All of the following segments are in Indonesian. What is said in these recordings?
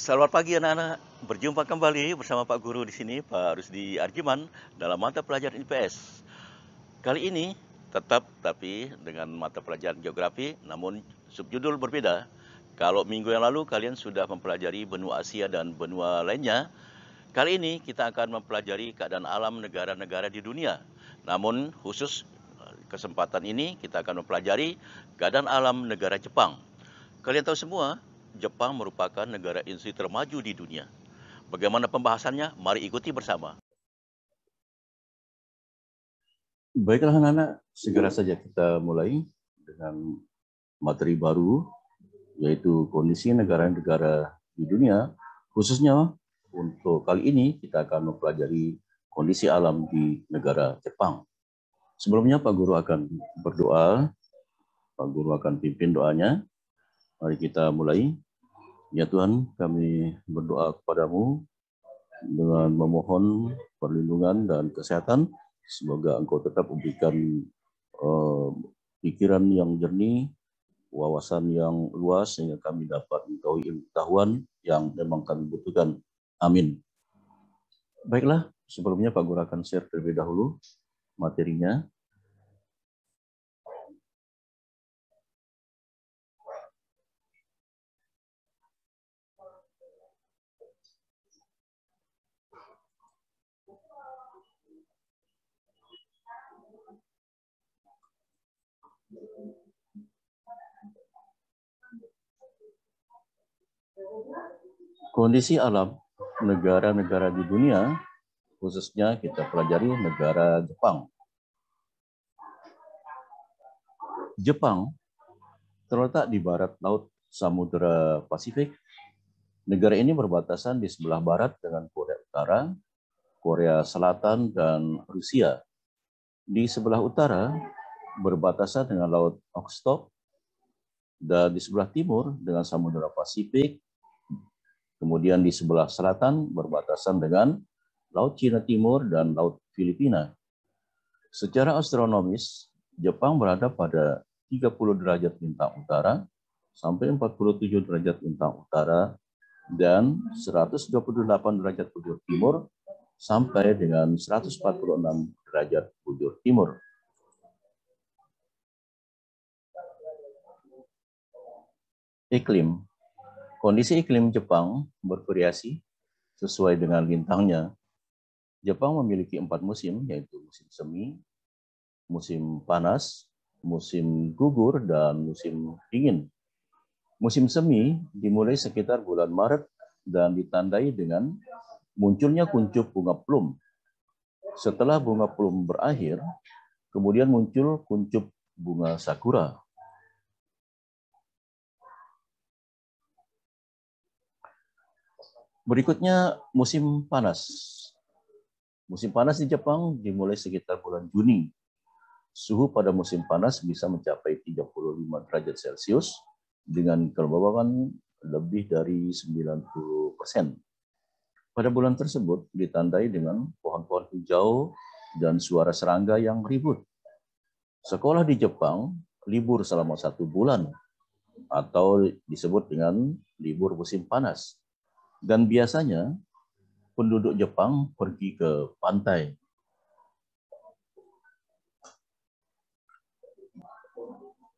Selamat pagi anak-anak. Berjumpa kembali bersama Pak Guru di sini, Pak Rusdi Arjiman, dalam mata pelajaran IPS. Kali ini tetap tapi dengan mata pelajaran geografi, namun subjudul berbeda. Kalau minggu yang lalu kalian sudah mempelajari benua Asia dan benua lainnya, kali ini kita akan mempelajari keadaan alam negara-negara di dunia. Namun khusus kesempatan ini kita akan mempelajari keadaan alam negara Jepang. Kalian tahu semua, Jepang merupakan negara industri termaju di dunia. Bagaimana pembahasannya? Mari ikuti bersama. Baiklah anak-anak, segera saja kita mulai dengan materi baru, yaitu kondisi negara-negara di dunia. Khususnya untuk kali ini kita akan mempelajari kondisi alam di negara Jepang. Sebelumnya Pak Guru akan berdoa, Pak Guru akan pimpin doanya. Mari kita mulai. Ya Tuhan, kami berdoa kepadamu dengan memohon perlindungan dan kesehatan. Semoga Engkau tetap memberikan pikiran yang jernih, wawasan yang luas, sehingga kami dapat mengetahui ilmu pengetahuan yang memang kami butuhkan. Amin. Baiklah, sebelumnya Pak Guru akan share terlebih dahulu materinya. Kondisi alam negara-negara di dunia, khususnya kita pelajari negara Jepang. Jepang terletak di barat laut Samudra Pasifik. Negara ini berbatasan di sebelah barat dengan Korea Utara, Korea Selatan, dan Rusia. Di sebelah utara berbatasan dengan Laut Okhotsk, dan di sebelah timur dengan Samudra Pasifik. Kemudian di sebelah selatan berbatasan dengan Laut Cina Timur dan Laut Filipina. Secara astronomis, Jepang berada pada 30 derajat lintang utara sampai 47 derajat lintang utara dan 128 derajat bujur timur sampai dengan 146 derajat bujur timur. Iklim. Kondisi iklim Jepang bervariasi sesuai dengan lintangnya. Jepang memiliki 4 musim, yaitu musim semi, musim panas, musim gugur, dan musim dingin. Musim semi dimulai sekitar bulan Maret dan ditandai dengan munculnya kuncup bunga plum. Setelah bunga plum berakhir, kemudian muncul kuncup bunga sakura. Berikutnya musim panas. Musim panas di Jepang dimulai sekitar bulan Juni. Suhu pada musim panas bisa mencapai 35 derajat Celcius dengan kelembaban lebih dari 90%. Pada bulan tersebut ditandai dengan pohon-pohon hijau dan suara serangga yang ribut. Sekolah di Jepang libur selama 1 bulan atau disebut dengan libur musim panas. Dan biasanya penduduk Jepang pergi ke pantai.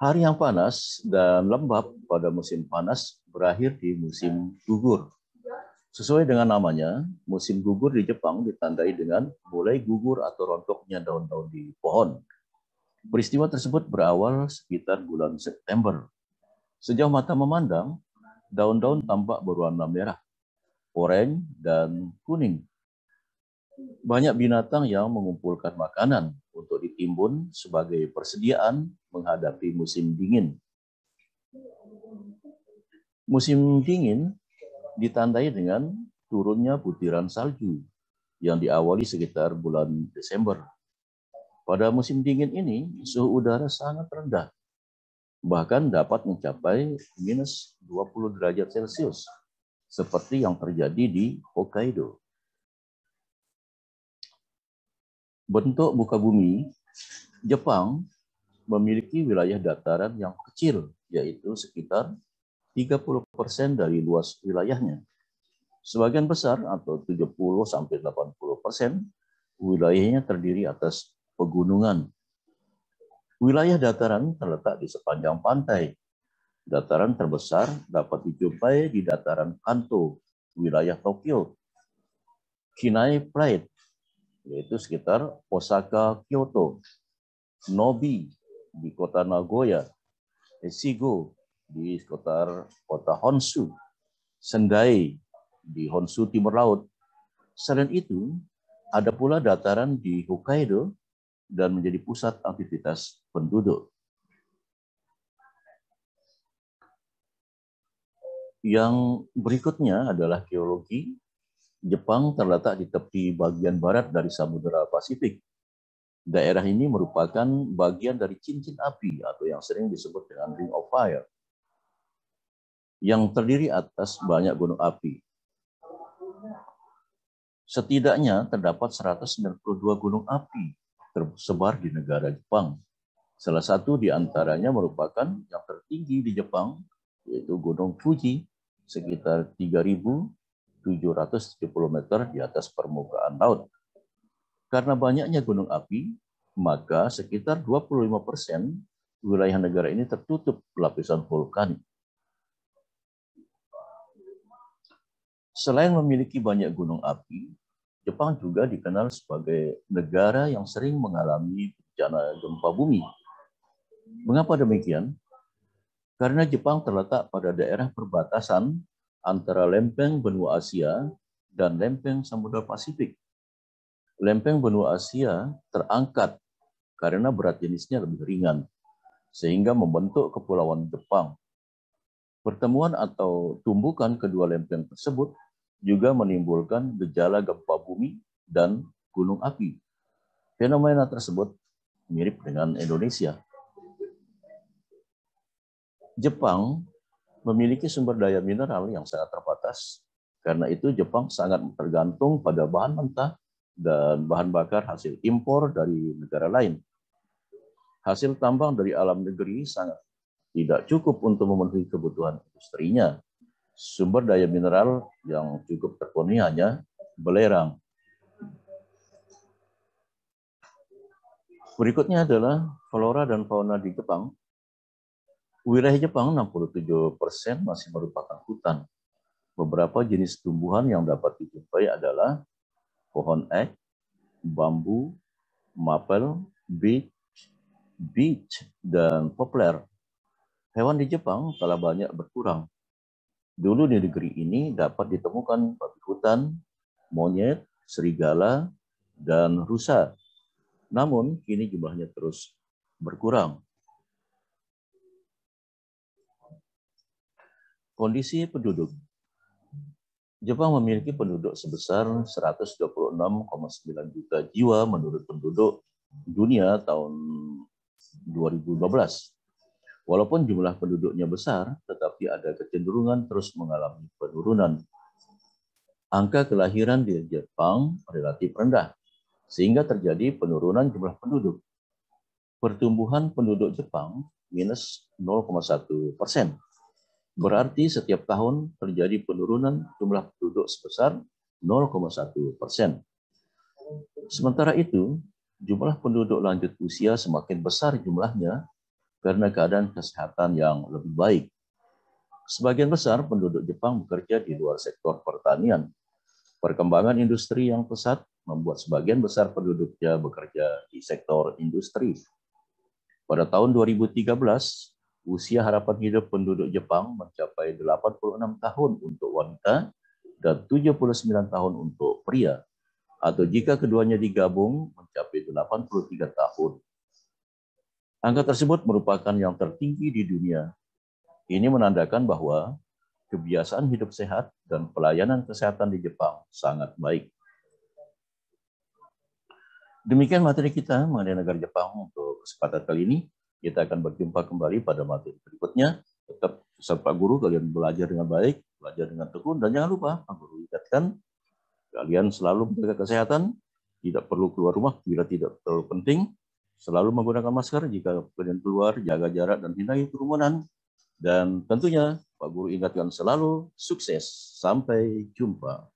Hari yang panas dan lembab pada musim panas berakhir di musim gugur. Sesuai dengan namanya, musim gugur di Jepang ditandai dengan mulai gugur atau rontoknya daun-daun di pohon. Peristiwa tersebut berawal sekitar bulan September. Sejauh mata memandang, daun-daun tampak berwarna merah, oranye, dan kuning. Banyak binatang yang mengumpulkan makanan untuk ditimbun sebagai persediaan menghadapi musim dingin. Musim dingin ditandai dengan turunnya butiran salju yang diawali sekitar bulan Desember. Pada musim dingin ini, suhu udara sangat rendah, bahkan dapat mencapai minus 20 derajat Celcius, seperti yang terjadi di Hokkaido. Bentuk muka bumi, Jepang memiliki wilayah dataran yang kecil, yaitu sekitar 30% dari luas wilayahnya. Sebagian besar atau 70-80% wilayahnya terdiri atas pegunungan. Wilayah dataran terletak di sepanjang pantai. Dataran terbesar dapat dijumpai di dataran Kanto, wilayah Tokyo. Kinai Plate, yaitu sekitar Osaka, Kyoto. Nobi di kota Nagoya. Echigo di sekitar kota Honshu. Sendai di Honshu Timur Laut. Selain itu, ada pula dataran di Hokkaido dan menjadi pusat aktivitas penduduk. Yang berikutnya adalah geologi. Jepang terletak di tepi bagian barat dari Samudra Pasifik. Daerah ini merupakan bagian dari cincin api atau yang sering disebut dengan Ring of Fire, yang terdiri atas banyak gunung api. Setidaknya terdapat 192 gunung api tersebar di negara Jepang. Salah satu di antaranya merupakan yang tertinggi di Jepang, yaitu Gunung Fuji, sekitar 3.770 meter di atas permukaan laut. Karena banyaknya gunung api, maka sekitar 25% wilayah negara ini tertutup lapisan vulkanik. Selain memiliki banyak gunung api, Jepang juga dikenal sebagai negara yang sering mengalami bencana gempa bumi. Mengapa demikian? Karena Jepang terletak pada daerah perbatasan antara lempeng benua Asia dan lempeng Samudra Pasifik. Lempeng benua Asia terangkat karena berat jenisnya lebih ringan, sehingga membentuk kepulauan Jepang. Pertemuan atau tumbukan kedua lempeng tersebut juga menimbulkan gejala gempa bumi dan gunung api. Fenomena tersebut mirip dengan Indonesia. Jepang memiliki sumber daya mineral yang sangat terbatas. Karena itu Jepang sangat tergantung pada bahan mentah dan bahan bakar hasil impor dari negara lain. Hasil tambang dari alam negeri sangat tidak cukup untuk memenuhi kebutuhan industrinya. Sumber daya mineral yang cukup terpenuhi hanya belerang. Berikutnya adalah flora dan fauna di Jepang. Wilayah Jepang 67% masih merupakan hutan. Beberapa jenis tumbuhan yang dapat dijumpai adalah pohon ek, bambu, mapel, beech, dan poplar. Hewan di Jepang telah banyak berkurang. Dulu di negeri ini dapat ditemukan babi hutan, monyet, serigala, dan rusa. Namun, kini jumlahnya terus berkurang. Kondisi penduduk. Jepang memiliki penduduk sebesar 126,9 juta jiwa menurut penduduk dunia tahun 2012. Walaupun jumlah penduduknya besar, tetapi ada kecenderungan terus mengalami penurunan. Angka kelahiran di Jepang relatif rendah, sehingga terjadi penurunan jumlah penduduk. Pertumbuhan penduduk Jepang minus 0,1%. Berarti setiap tahun terjadi penurunan jumlah penduduk sebesar 0,1%. Sementara itu, jumlah penduduk lanjut usia semakin besar jumlahnya karena keadaan kesehatan yang lebih baik. Sebagian besar penduduk Jepang bekerja di luar sektor pertanian. Perkembangan industri yang pesat membuat sebagian besar penduduknya bekerja di sektor industri. Pada tahun 2013, usia harapan hidup penduduk Jepang mencapai 86 tahun untuk wanita dan 79 tahun untuk pria. Atau jika keduanya digabung mencapai 83 tahun. Angka tersebut merupakan yang tertinggi di dunia. Ini menandakan bahwa kebiasaan hidup sehat dan pelayanan kesehatan di Jepang sangat baik. Demikian materi kita mengenai negara Jepang untuk kesempatan kali ini. Kita akan berjumpa kembali pada materi berikutnya. Tetap pesan Pak Guru, kalian belajar dengan baik, belajar dengan tekun, dan jangan lupa Pak Guru ingatkan, kalian selalu menjaga kesehatan, tidak perlu keluar rumah bila tidak terlalu penting, selalu menggunakan masker jika kalian keluar, jaga jarak dan hindari kerumunan, dan tentunya Pak Guru ingatkan selalu, sukses. Sampai jumpa.